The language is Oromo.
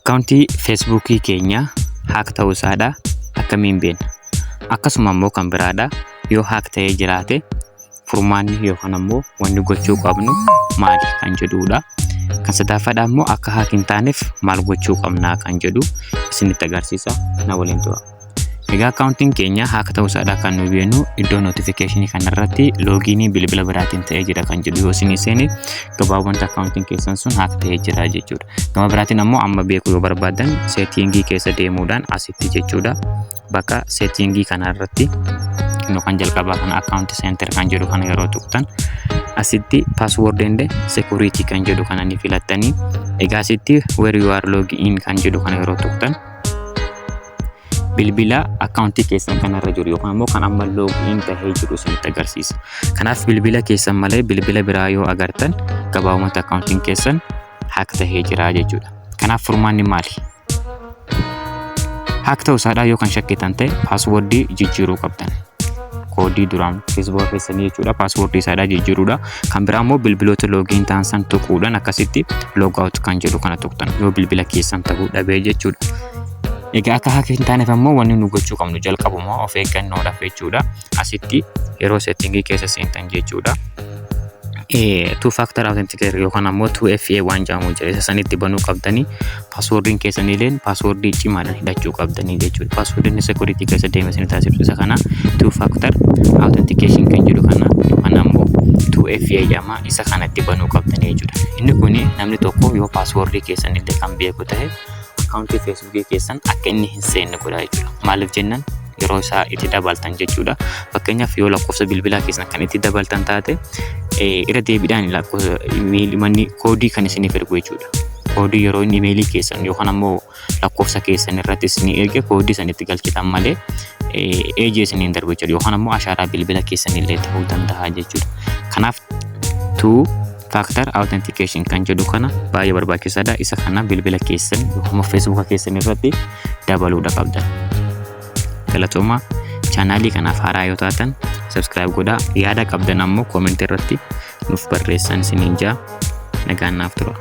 Akkaawuntii Feesbuukii keenya haak ta'uu isaadha akkamiin beekna? Akkasuma immoo kan biraadha, yoo haak ta'ee jiraate furmaanni yookaan ammoo wanni gochuu qabnu maali kan jedhudha. Kan sadaffaadha immoo akka haak hin taaneef maal gochuu qabnaa kan jedhu isinitti agarsiisa. Na waliin tura. Egaa akkaawuntiin keenya haak ta'uu isaadha kan nu beeknu iddoo notifiikeeshinii kanarratti loogiinii bilbila biraatiin ta'ee jira kan jedhu yoo isin seene gabaabumatti akkaawuntiin keessan sun haak ta'ee jira jechuudha. Gama biraatiin ammoo amma beekuu yoo barbaadan seetingii keessa deemuudhaan asitti jechuudha. Bakka seetingii kanarratti kan jalqabaa kana akkaawuntii seenter kan jedhu kana yeroo tuqxan asitti password and security kan jedhu kana ni filattanii egaa asitti where you are logged in kan jedhu kana yeroo tuqxan bilbila akkaawuntii keessan kanarra jiru yookaan ammoo kan amma login ta'ee jiru isinitti agarsiisa. Kanaaf bilbila keessan malee bilbila biraa yoo agartan gabaabumatti akkaawuntiin keessan haak ta'ee jira jechuudha. Kanaaf furmaanni maali? Haak ta'uu isaadhaa yoo kan shakkitan ta'e paaswordii jijjiiruu qabdan. Koodii duraan feesbuuka keessanii jechuudha paaswordii isaadhaa jijjiiruudha. Kan biraa immoo bilbiloota login ta'an san tuquudhaan akkasitti log out kan jedhu kana tuqtan yoo bilbila keessan ta'uu dhabee jechuudha. Egaa akka haak hin taaneef ammoo wanni nu gochuu qabnu jalqabuma of eeggannoodhaaf jechuudha. Asitti yeroo seettingii keessa seentan jechuudha. Two factor authenticator yookaan ammoo 2FA waan jedhamu jira. Isa sanitti banuu qabdanii paaswordiin keessaniileen paaswordii cimaadhaan hidhachuu qabdanii jechuudha. Paaswordiin security keessa deemee isin taasiftu isa kana two factor authentication kan jedhu kana yookaan ammoo 2FA jedhama. Isa kanatti banuu qabdanii jechuudha. Inni kuni namni tokko yoo paaswordii keessanillee kan beeku ta'e akkaawuntii feesbuukii keessan akka inni hin seenne godha jechuudha. Maaliif jennaan yeroo isaa itti dabaltan jechuudha. Fakkeenyaaf yoo lakkoofsa bilbilaa keessan kan itti dabaltan taate irra deebiidhaan lakkoofsa imeelii koodii kan isiniif ergu jechuudha. Koodii yeroo inni imeelii keessan yookaan ammoo lakkoofsa keessan irratti isinii erge koodii sanitti galchitan malee eejee isiniin darbu jechuudha. Yookaan ammoo ashaaraa bilbila keessanillee ta'uu danda'a jechuudha. Kanaaf two factor authentication kan jedhu kana baay'ee barbaachisaadha. Isa kana bilbila keessan yookaan feesbuuka keessan irratti dabaluudha qabdan. Galatooma chaanaalii kanaaf haaraa yoo taatan subscribe godhaa. Yaada qabdan ammoo comment irratti nuuf barreessan isiniin jaa. Nagaan naaf tura.